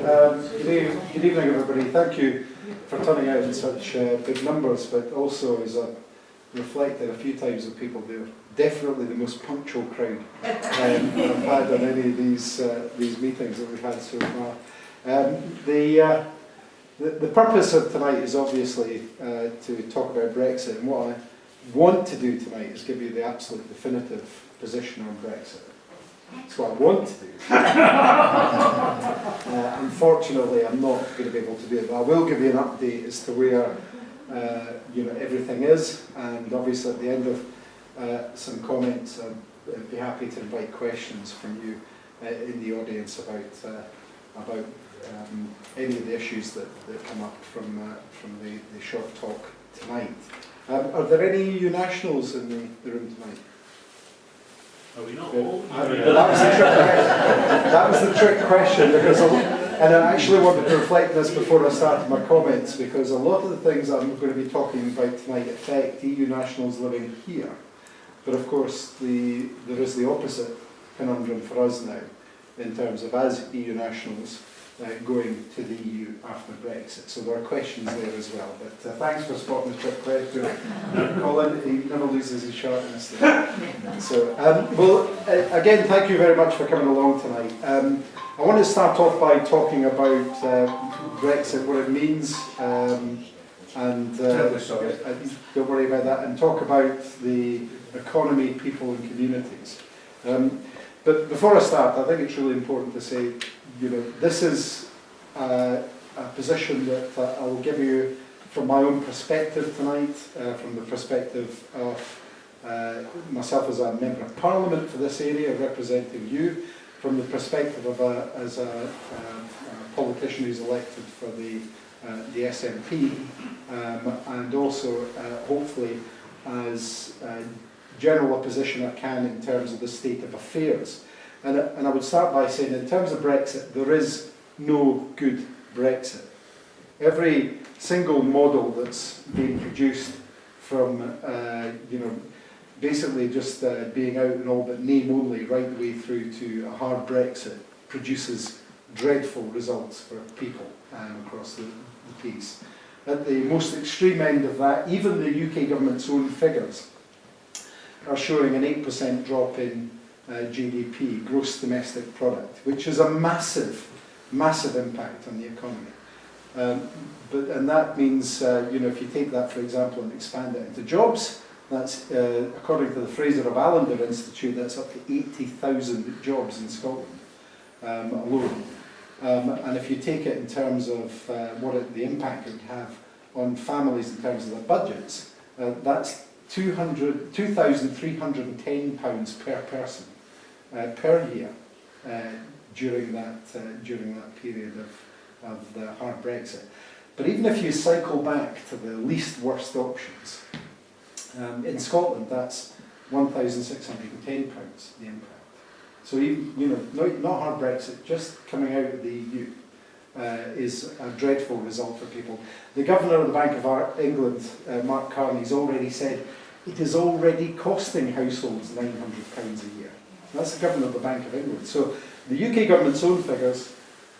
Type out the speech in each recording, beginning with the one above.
Good evening, everybody. Thank you for turning out in such big numbers, but also, as I've reflected a few times with people, they're definitely the most punctual crowd I've had on any of these meetings that we've had so far. The purpose of tonight is obviously to talk about Brexit, and what I want to do tonight is give you the absolute definitive position on Brexit. That's what I want to do. Unfortunately, I'm not going to be able to do it, but I will give you an update as to where everything is, and obviously at the end of some comments, I'd be happy to invite questions from you in the audience about any of the issues that come up from the short talk tonight. Are there any EU nationals in the room tonight? Are we not all? That was the trick question, because and I actually wanted to reflect this before I started my comments, because a lot of the things I'm going to be talking about tonight affect EU nationals living here. But of course, there is the opposite conundrum for us now, in terms of as EU nationals going to the EU after Brexit. So there are questions there as well. But thanks for spotting the trick question. Colin, he never loses his sharpness there. So, again, thank you very much for coming along tonight. I want to start off by talking about Brexit, what it means, and don't worry about that, and talk about the economy, people and communities. But before I start, I think it's really important to say, this is a position that I will give you from my own perspective tonight, from the perspective of myself as a Member of Parliament for this area, representing you, from the perspective of as a politician who's elected for the SNP, and also hopefully as general a position I can in terms of the state of affairs. And I would start by saying, in terms of Brexit, there is no good Brexit. Every single model that's being produced from, basically just being out in all but name only, right the way through to a hard Brexit, produces dreadful results for people across the piece. At the most extreme end of that, even the UK government's own figures are showing an 8% drop in GDP, gross domestic product, which is a massive, massive impact on the economy. And that means, if you take that, for example, and expand it into jobs, that's, according to the Fraser of Allender Institute, that's up to 80,000 jobs in Scotland alone. And if you take it in terms of the impact it would have on families in terms of their budgets, that's £2,310 per person per year during that period of the hard Brexit. But even if you cycle back to the least worst options, in Scotland that's £1,610 the impact. So even not hard Brexit, just coming out of the EU is a dreadful result for people. The Governor of the Bank of England, Mark Carney, has already said it is already costing households £900 a year. That's the Governor of the Bank of England. So the UK government's own figures,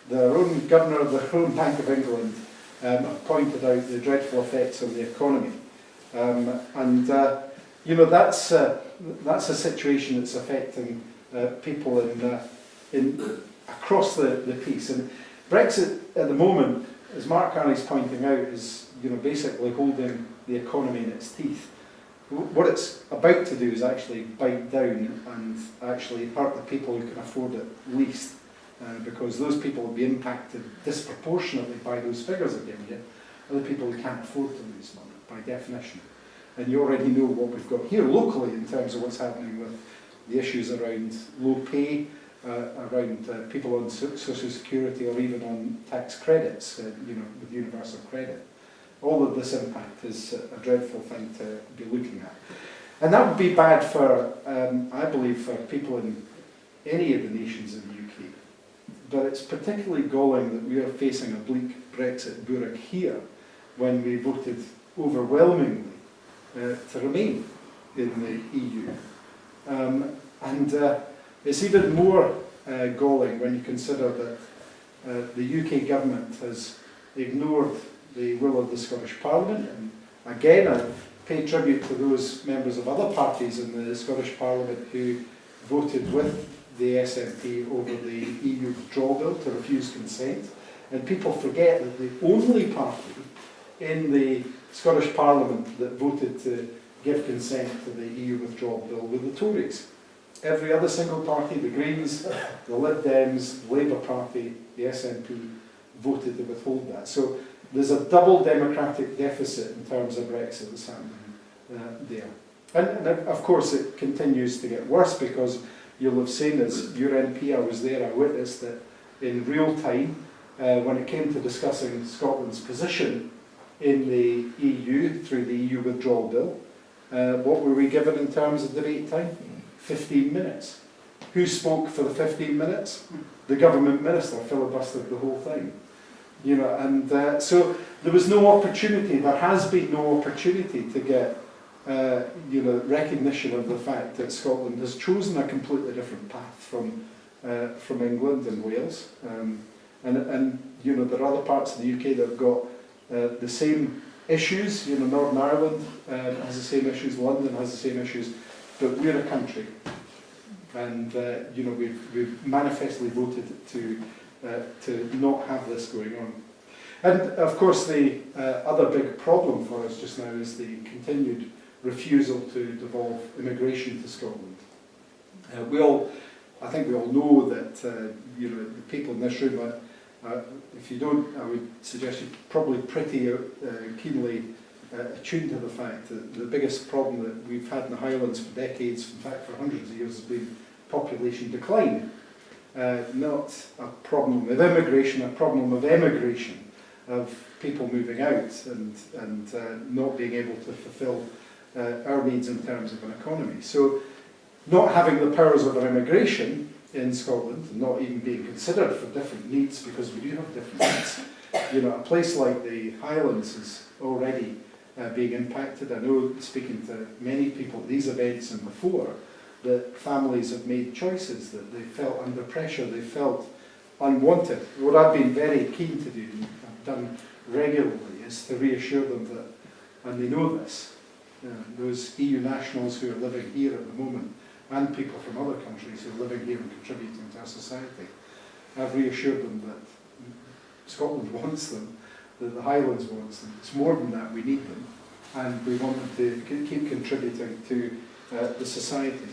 their own Governor of their own Bank of England have pointed out the dreadful effects on the economy. That's a situation that's affecting people across the piece. And Brexit at the moment, as Mark Carney's pointing out, is basically holding the economy in its teeth. What it's about to do is actually bite down and actually hurt the people who can afford it least, because those people will be impacted disproportionately by those figures I've given you, other people who can't afford to lose money, by definition. And you already know what we've got here locally in terms of what's happening with the issues around low pay, around people on social security, or even on tax credits, with universal credit. All of this impact is a dreadful thing to be looking at. And that would be bad for, I believe, for people in any of the nations in the UK. But it's particularly galling that we are facing a bleak Brexit Burek here when we voted overwhelmingly to remain in the EU. And it's even more galling when you consider that the UK government has ignored the will of the Scottish Parliament, and again I pay tribute to those members of other parties in the Scottish Parliament who voted with the SNP over the EU withdrawal bill to refuse consent. And people forget that the only party in the Scottish Parliament that voted to give consent to the EU withdrawal bill were the Tories. Every other single party, the Greens, the Lib Dems, the Labour Party, the SNP, voted to withhold that. So there's a double democratic deficit in terms of Brexit that's happening there. And of course it continues to get worse, because you'll have seen, as your MP, I was there, I witnessed that in real time, when it came to discussing Scotland's position in the EU through the EU withdrawal bill, what were we given in terms of debate time? 15 minutes. Who spoke for the 15 minutes? The government minister filibustered the whole thing. You know, and so there was no opportunity, there has been no opportunity to get you know, recognition of the fact that Scotland has chosen a completely different path from England and Wales. And you know, there are other parts of the UK that have got the same issues. You know, Northern Ireland has the same issues, London has the same issues, but we're a country, and you know, we've manifestly voted to not have this going on. And of course, the other big problem for us just now is the continued refusal to devolve immigration to Scotland. I think we all know that you know, the people in this room, if you don't, I would suggest you're probably pretty keenly attuned to the fact that the biggest problem that we've had in the Highlands for decades, in fact for hundreds of years, has been population decline. Not a problem of immigration, a problem of emigration, of people moving out and not being able to fulfil our needs in terms of an economy. So not having the powers of our immigration in Scotland, not even being considered for different needs, because we do have different needs. You know, a place like the Highlands is already being impacted. I know, speaking to many people at these events and before, that families have made choices, that they felt under pressure, they felt unwanted. What I've been very keen to do, and I've done regularly, is to reassure them that, and they know this, those EU nationals who are living here at the moment, and people from other countries who are living here and contributing to our society, I've reassured them that Scotland wants them, that the Highlands wants them. It's more than that, we need them, and we want them to keep contributing to the society.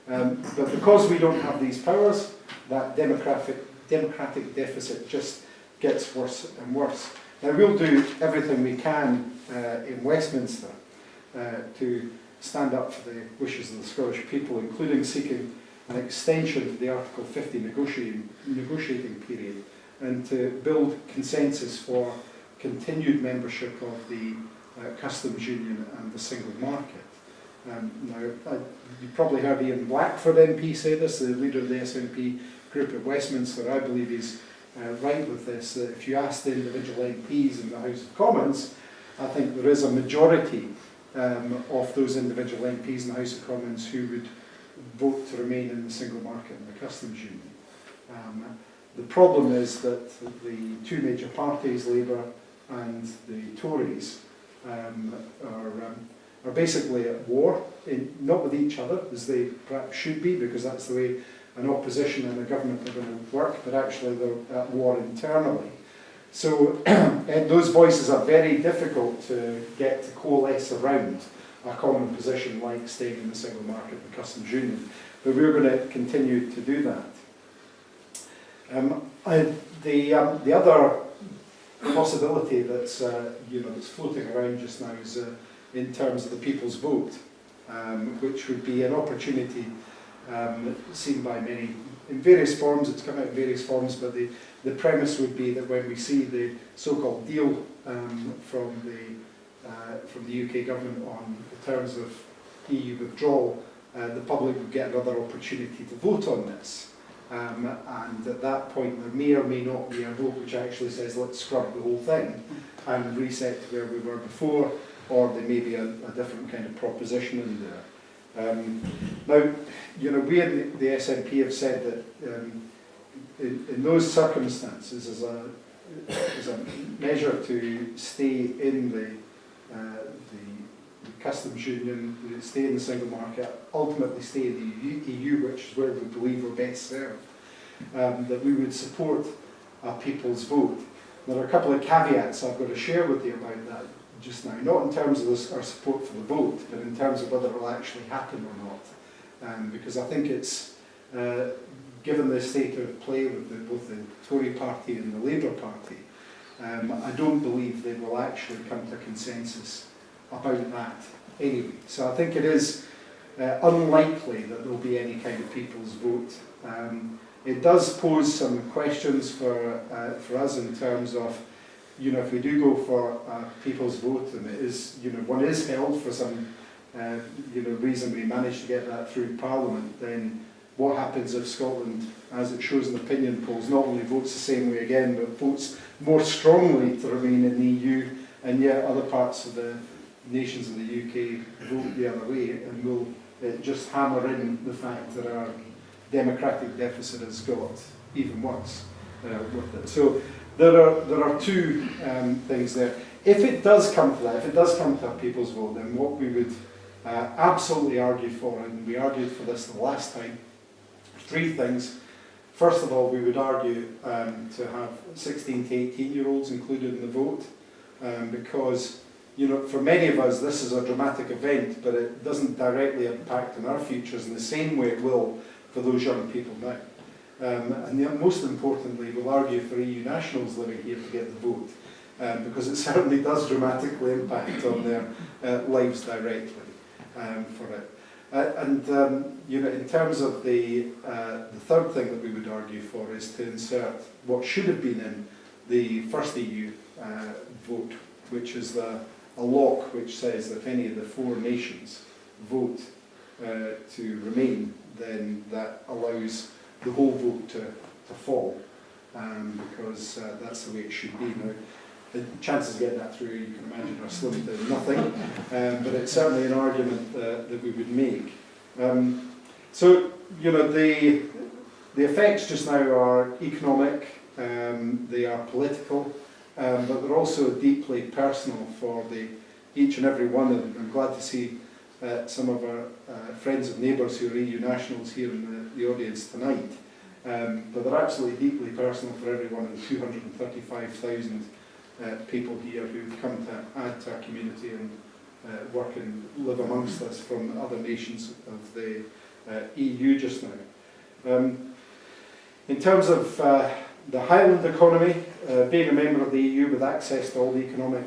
But because we don't have these powers, that democratic deficit just gets worse and worse. Now, we'll do everything we can in Westminster to stand up for the wishes of the Scottish people, including seeking an extension to the Article 50 negotiating period, and to build consensus for continued membership of the customs union and the single market. Now, you probably heard Ian Blackford MP say this, the leader of the SNP group at Westminster. I believe he's right with this, that if you ask the individual MPs in the House of Commons, I think there is a majority of those individual MPs in the House of Commons who would vote to remain in the single market and the customs union. The problem is that the two major parties, Labour and the Tories, are basically at war, not with each other, as they perhaps should be, because that's the way an opposition and a government are going to work, but actually they're at war internally. So and those voices are very difficult to get to coalesce around a common position like staying in the single market and the customs union. But we're going to continue to do that. The other possibility that's that's floating around just now is in terms of the people's vote, which would be an opportunity seen by many in various forms. It's come out in various forms, but the premise would be that when we see the so-called deal from the UK government on the terms of EU withdrawal, the public would get another opportunity to vote on this. And at that point there may or may not be a vote which actually says let's scrub the whole thing and reset to where we were before, or there may be a different kind of proposition in there. Now, we in the SNP have said that in those circumstances, as a measure to stay in the customs union, stay in the single market, ultimately stay in the EU, which is where we believe we're best served, that we would support a people's vote. There are a couple of caveats I've got to share with you about that just now, not in terms of our support for the vote, but in terms of whether it will actually happen or not. Because I think it's, given the state of play with both the Tory party and the Labour party, I don't believe they will actually come to a consensus about that anyway. So I think it is unlikely that there will be any kind of people's vote. It does pose some questions for us in terms of, if we do go for a people's vote, and it is, one is held for some, reason we manage to get that through Parliament, then what happens if Scotland, as it shows in the opinion polls, not only votes the same way again, but votes more strongly to remain in the EU, and yet other parts of the nations in the UK vote the other way, and will just hammer in the fact that our democratic deficit has got even worse with it. So there are two things there. If it does come to that, if it does come to a people's vote, then what we would absolutely argue for, and we argued for this the last time, three things. First of all, we would argue to have 16 to 18-year-olds included in the vote, because for many of us this is a dramatic event, but it doesn't directly impact on our futures in the same way it will for those young people now. And most importantly, we'll argue for EU nationals living here to get the vote, because it certainly does dramatically impact on their lives directly for it. In terms of the third thing that we would argue for is to insert what should have been in the first EU vote, which is a lock which says that if any of the four nations vote to remain, then that allows the whole vote to fall, because that's the way it should be. Now, the chances of getting that through, you can imagine, are slim to nothing, but it's certainly an argument that we would make. So, the effects just now are economic, they are political, but they're also deeply personal for each and every one, and I'm glad to see some of our friends and neighbours who are EU nationals here in the audience tonight. But they're absolutely deeply personal for every one of the 235,000 people here who've come to add to our community and work and live amongst us from other nations of the EU just now. In terms of the Highland economy, being a member of the EU with access to all the economic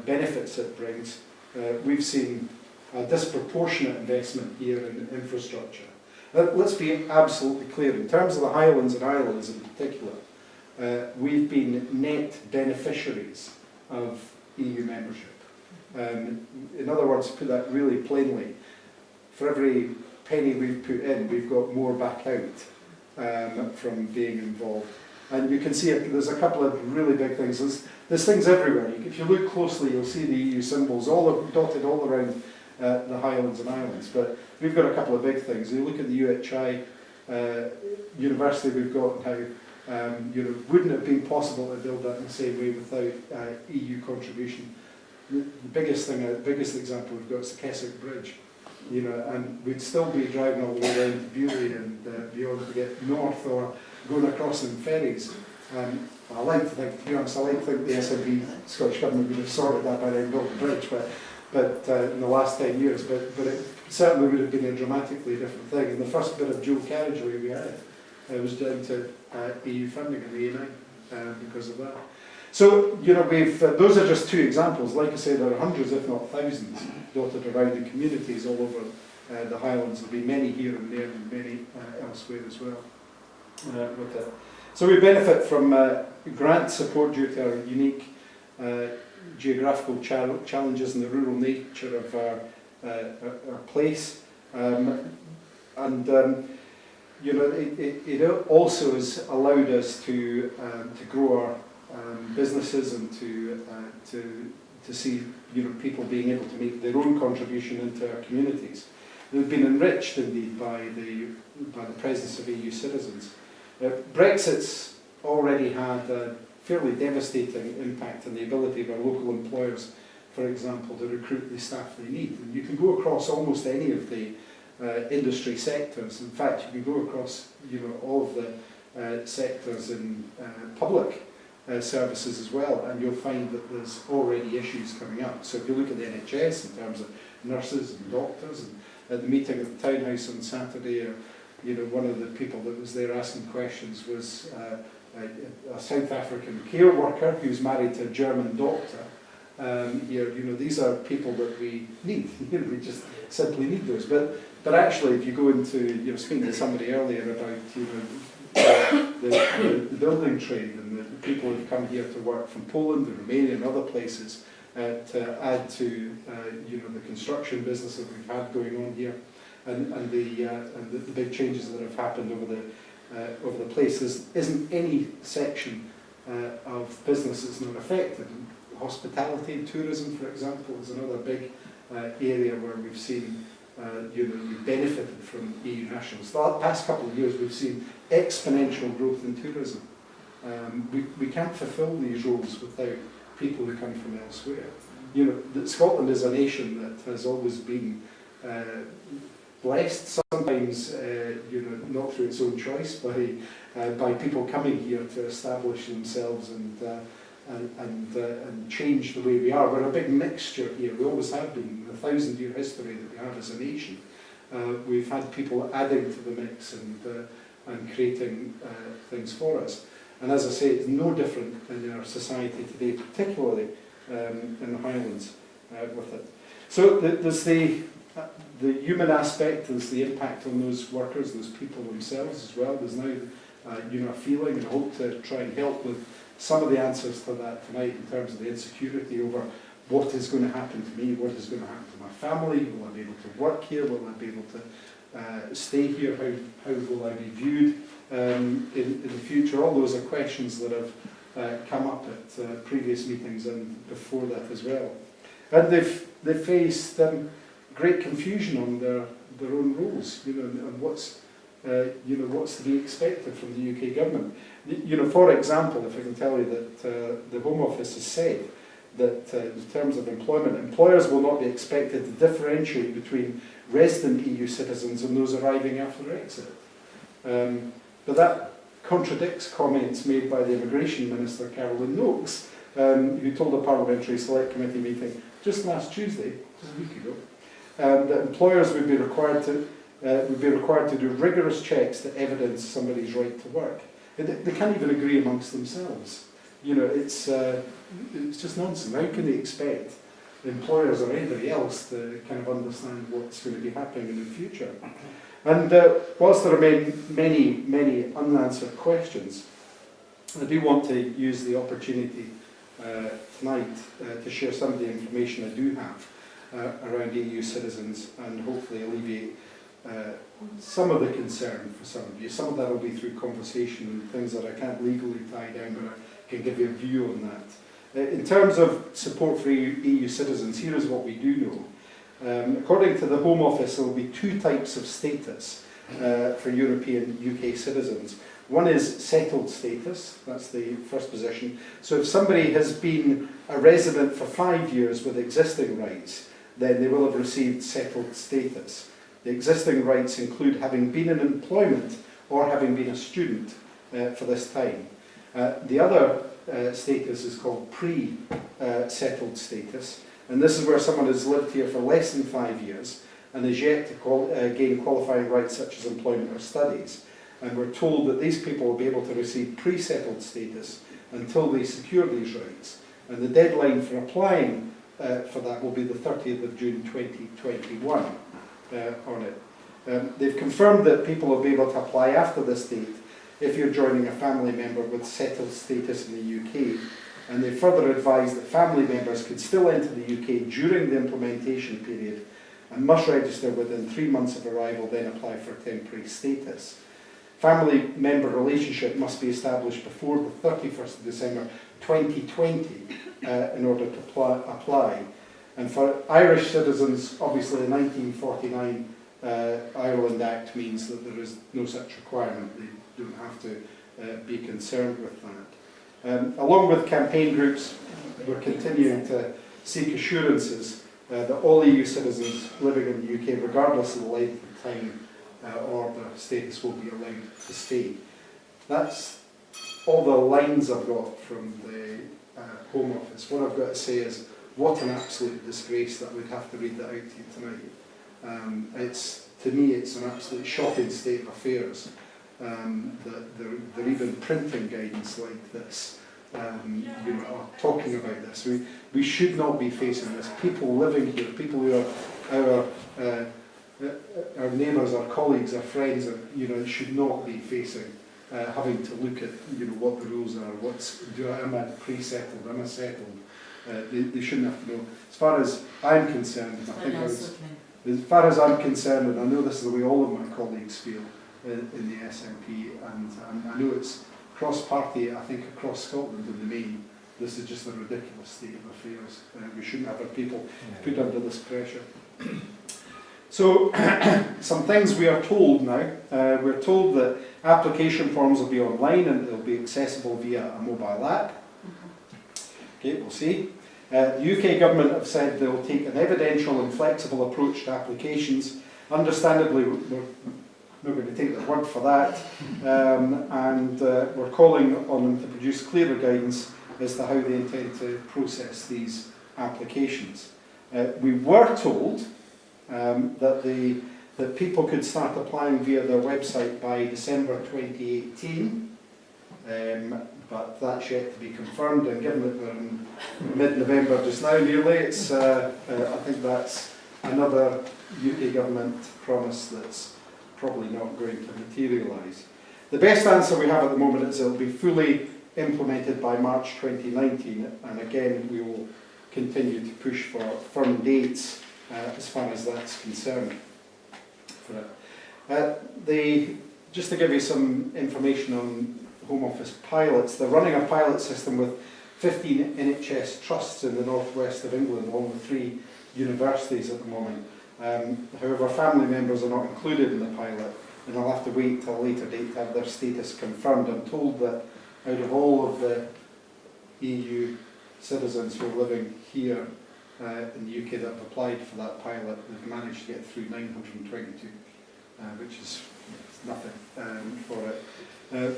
benefits it brings, we've seen a disproportionate investment here in infrastructure. Let's be absolutely clear, in terms of the Highlands and Islands in particular, we've been net beneficiaries of EU membership. In other words, to put that really plainly, for every penny we've put in, we've got more back out from being involved. And you can see there's a couple of really big things. There's things everywhere. If you look closely, you'll see the EU symbols dotted all around the Highlands and Islands. But we've got a couple of big things. You look at the UHI university we've got now. Wouldn't have been possible to build that in the same way without EU contribution. The biggest example we've got is the Keswick Bridge. And we'd still be driving all the way around to Beauly and beyond to get north, or going across in ferries. I like to think, to be honest, I like to think the SNP, Scottish Government, would have sorted that by then, built the bridge, but in the last 10 years. But it certainly would have been a dramatically different thing. And the first bit of dual carriageway we had was down to EU funding in the A9 because of that. So, those are just two examples. Like I say, there are hundreds, if not thousands, dotted around the communities all over the Highlands. There'll be many here and there, and many elsewhere as well with it. So we benefit from grant support due to our unique geographical challenges and the rural nature of our place. It also has allowed us to grow our businesses and to see people being able to make their own contribution into our communities. They've been enriched indeed by the presence of EU citizens. Brexit's already had a fairly devastating impact on the ability of our local employers, for example, to recruit the staff they need. And you can go across almost any of the industry sectors. In fact, you can go across all of the sectors in public services as well, and you'll find that there's already issues coming up. So if you look at the NHS in terms of nurses and doctors, and at the meeting at the Townhouse on Saturday, one of the people that was there asking questions was a South African care worker who's married to a German doctor. These are people that we need. We just simply need those. But actually, if you go into, speaking to somebody earlier about, the building trade and the people who've come here to work from Poland and Romania and other places to add to, the construction business that we've had going on here, and the big changes that have happened over the place. There isn't any section of business that's not affected. Hospitality and tourism, for example, is another big area where we've seen we've benefited from EU nationals. The past couple of years we've seen exponential growth in tourism. We can't fulfil these roles without people who come from elsewhere. Scotland is a nation that has always been blessed, sometimes not through its own choice, by people coming here to establish themselves and change the way we are. We're a big mixture here. We always have been. The 1,000-year history that we have as a nation, we've had people adding to the mix and creating things for us. And as I say, it's no different in our society today, particularly in the Highlands with it. So there's the human aspect, there's the impact on those workers, those people themselves as well. There's now a feeling and hope to try and help with some of the answers to that tonight in terms of the insecurity over what is going to happen to me, what is going to happen to my family, will I be able to work here, will I be able to stay here, how will I be viewed in the future. All those are questions that have come up at previous meetings and before that as well. And they've faced great confusion on their own rules, and what's to be expected from the UK government. For example, if I can tell you that the Home Office has said that in terms of employment, employers will not be expected to differentiate between resident EU citizens and those arriving after exit. But that contradicts comments made by the Immigration Minister, Caroline Noakes, who told a Parliamentary Select Committee meeting just last Tuesday, just a week ago, that employers would be required to do rigorous checks to evidence somebody's right to work. They can't even agree amongst themselves. It's just nonsense. How can they expect employers or anybody else to kind of understand what's going to be happening in the future? And whilst there are many unanswered questions, I do want to use the opportunity tonight to share some of the information I do have around EU citizens and hopefully alleviate some of the concern for some of you. Some of that will be through conversation and things that I can't legally tie down, but I can give you a view on that. In terms of support for EU citizens, here is what we do know. According to the Home Office, there will be two types of status for European UK citizens. One is settled status, that's the first position. So if somebody has been a resident for 5 years with existing rights, then they will have received settled status. The existing rights include having been in employment or having been a student for this time. The other status is called pre-settled status, and this is where someone has lived here for less than 5 years and is yet to gain qualifying rights such as employment or studies. And we're told that these people will be able to receive pre-settled status until they secure these rights. And the deadline for applying for that will be the 30th of June 2021 on it. They've confirmed that people will be able to apply after this date if you're joining a family member with settled status in the UK. And they further advised that family members could still enter the UK during the implementation period and must register within 3 months of arrival, then apply for temporary status. Family member relationship must be established before the 31st of December 2020 in order to apply. And for Irish citizens, obviously the 1949 Ireland Act means that there is no such requirement. don't have to be concerned with that. Along with campaign groups, we're continuing to seek assurances that all EU citizens living in the UK, regardless of the length of time or their status, will be allowed to stay. That's all the lines I've got from the Home Office. What I've got to say is, what an absolute disgrace that we'd have to read that out to you tonight. To me, it's an absolutely shocking state of affairs that they're even printing guidance like this, or talking about this. We should not be facing this. People living here, people who are our neighbours, our colleagues, our friends, should not be facing having to look at what the rules are. Am I pre-settled? Am I settled? They shouldn't have to know. As far as I'm concerned, and I know this is the way all of my colleagues feel in the SNP, and I know it's cross-party, I think across Scotland in the main. This is just a ridiculous state of affairs. We shouldn't have our people put under this pressure. So, some things we are told now. We're told that application forms will be online and they'll be accessible via a mobile app. Okay, we'll see. The UK government have said they'll take an evidential and flexible approach to applications. Understandably, we're not going to take their word for that, and we're calling on them to produce clearer guidance as to how they intend to process these applications. We were told that people could start applying via their website by December 2018, but that's yet to be confirmed, and given that we're in mid-November just now nearly, it's, I think that's another UK government promise that's probably not going to materialise. The best answer we have at the moment is it will be fully implemented by March 2019, and again we will continue to push for firm dates as far as that's concerned for it. Just to give you some information on Home Office pilots, they're running a pilot system with 15 NHS trusts in the northwest of England, along with 3 universities at the moment. However, family members are not included in the pilot, and I'll have to wait till a later date to have their status confirmed. I'm told that out of all of the EU citizens who are living here in the UK that have applied for that pilot, they've managed to get through 922, which is nothing for it.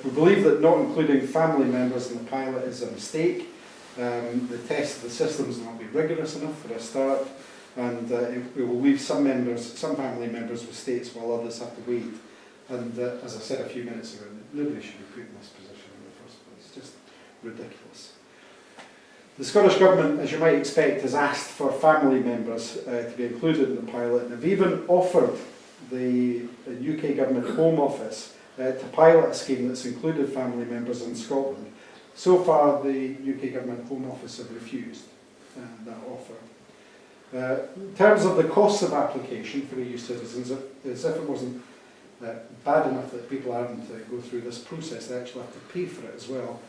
We believe that not including family members in the pilot is a mistake. The test of the systems will not be rigorous enough for a start, and it will leave some family members with states while others have to wait. And as I said a few minutes ago, nobody should be put in this position in the first place. It's just ridiculous. The Scottish Government, as you might expect, has asked for family members to be included in the pilot, and have even offered the UK Government Home Office to pilot a scheme that's included family members in Scotland. So far, the UK Government Home Office have refused that offer. In terms of the costs of application for EU citizens, as if it wasn't bad enough that people are having to go through this process, they actually have to pay for it as well.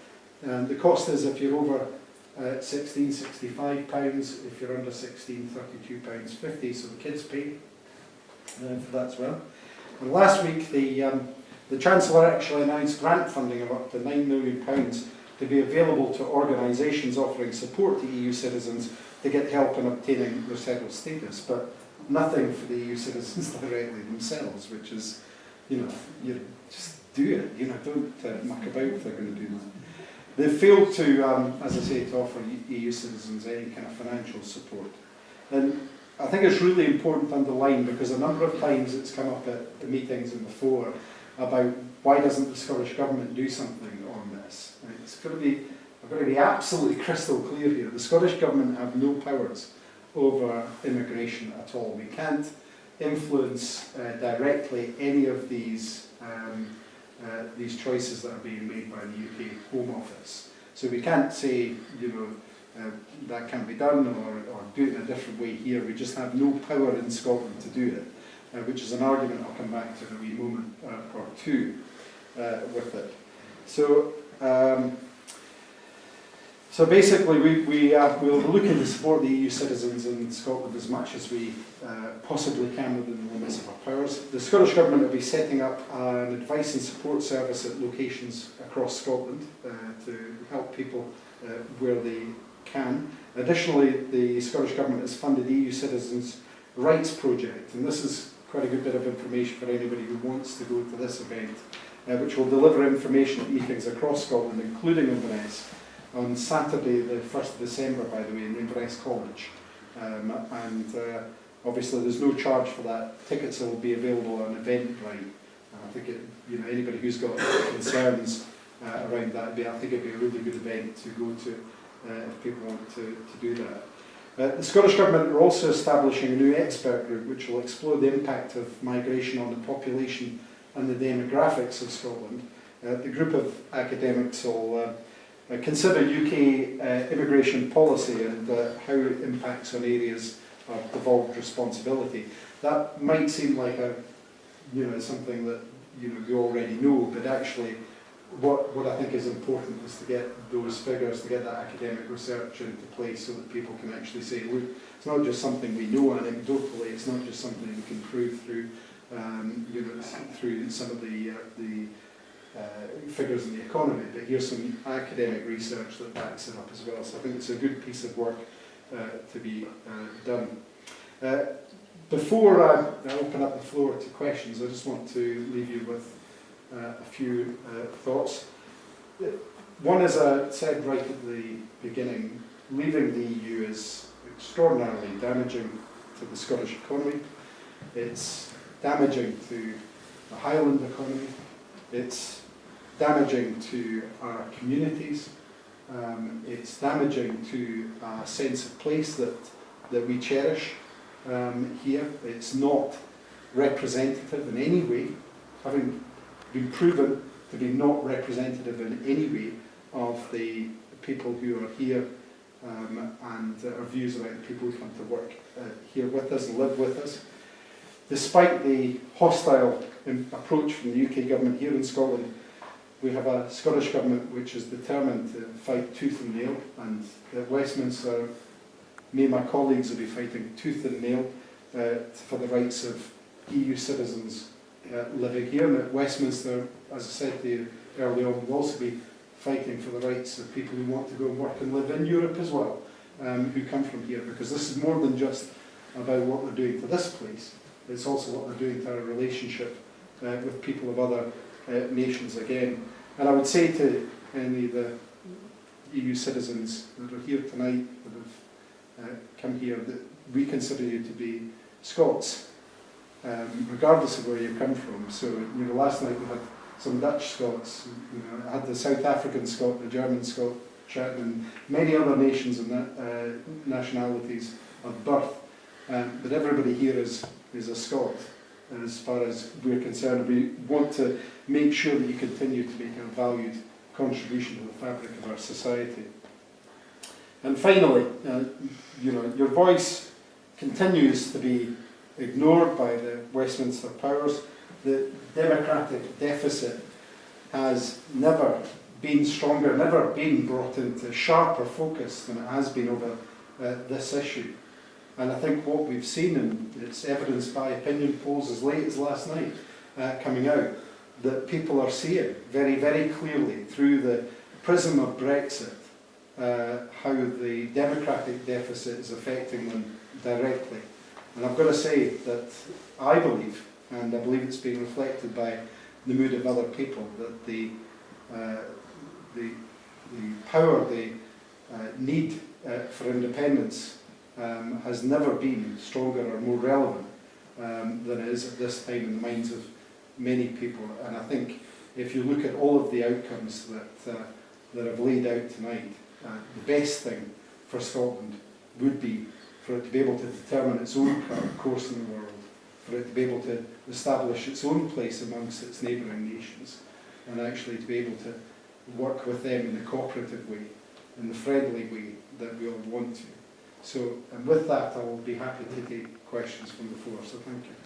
And the cost is, if you're over £16, £65, if you're under 16, £32.50, so the kids pay for that as well. And last week, the Chancellor actually announced grant funding of up to £9 million to be available to organisations offering support to EU citizens to get help in obtaining their settled status, but nothing for the EU citizens directly themselves, which is, just do it, don't muck about if they're going to do that. They've failed to, as I say, to offer EU citizens any kind of financial support. And I think it's really important to underline, because a number of times it's come up at the meetings and before, about why doesn't the Scottish Government do something on this. And I've got to be absolutely crystal clear here. The Scottish Government have no powers over immigration at all. We can't influence directly any of these choices that are being made by the UK Home Office. So we can't say, that can't be done, or do it in a different way here. We just have no power in Scotland to do it, which is an argument I'll come back to in a wee moment or two with it. So So basically, we'll be looking to support the EU citizens in Scotland as much as we possibly can within the limits of our powers. The Scottish Government will be setting up an advice and support service at locations across Scotland to help people where they can. Additionally, the Scottish Government has funded the EU Citizens' Rights Project, and this is quite a good bit of information for anybody who wants to go to this event, which will deliver information at meetings across Scotland, including Inverness, on Saturday the 1st of December, by the way, in Inverness College. Obviously there's no charge for that. Tickets will be available on Eventbrite. I think anybody who's got concerns around that, I think it'd be a really good event to go to if people want to do that. The Scottish Government are also establishing a new expert group which will explore the impact of migration on the population and the demographics of Scotland. The group of academics will consider UK immigration policy and how it impacts on areas of devolved responsibility. That might seem like something that you already know, but actually what I think is important is to get those figures, to get that academic research into place so that people can actually say, look, it's not just something we know anecdotally, it's not just something we can prove through through some of the figures in the economy, but here's some academic research that backs it up as well. So I think it's a good piece of work to be done. Before I open up the floor to questions, I just want to leave you with a few thoughts. One, as I said right at the beginning, leaving the EU is extraordinarily damaging to the Scottish economy. It's damaging to the Highland economy. It's damaging to our communities. It's damaging to a sense of place that we cherish here. It's not representative in any way, having been proven to be not representative in any way of the people who are here and our views about the people who come to work here with us and live with us. Despite the hostile approach from the UK government here in Scotland, we have a Scottish government which is determined to fight tooth and nail, and at Westminster, me and my colleagues will be fighting tooth and nail for the rights of EU citizens living here. And at Westminster, as I said to you earlier on, we'll also be fighting for the rights of people who want to go and work and live in Europe as well, who come from here, because this is more than just about what we're doing to this place. It's also what we're doing to our relationship with people of other nations again. And I would say to any of the EU citizens that are here tonight, that have come here, that we consider you to be Scots, regardless of where you come from. So, last night we had some Dutch Scots, I had the South African Scot, the German Scot, and many other nations and nationalities of birth. But everybody here is a Scot, as far as we're concerned. We want to make sure that you continue to make a valued contribution to the fabric of our society. And finally, your voice continues to be ignored by the Westminster powers. The democratic deficit has never been stronger, never been brought into sharper focus than it has been over this issue. And I think what we've seen, and it's evidenced by opinion polls as late as last night coming out, that people are seeing very, very clearly through the prism of Brexit how the democratic deficit is affecting them directly. And I've got to say that I believe, and I believe it's being reflected by the mood of other people, that the power, the need for independence has never been stronger or more relevant than it is at this time in the minds of many people. And I think if you look at all of the outcomes that I've laid out tonight, the best thing for Scotland would be for it to be able to determine its own course in the world, for it to be able to establish its own place amongst its neighbouring nations, and actually to be able to work with them in the cooperative way, in the friendly way that we all want to. So, and with that, I will be happy to take questions from the floor, so thank you.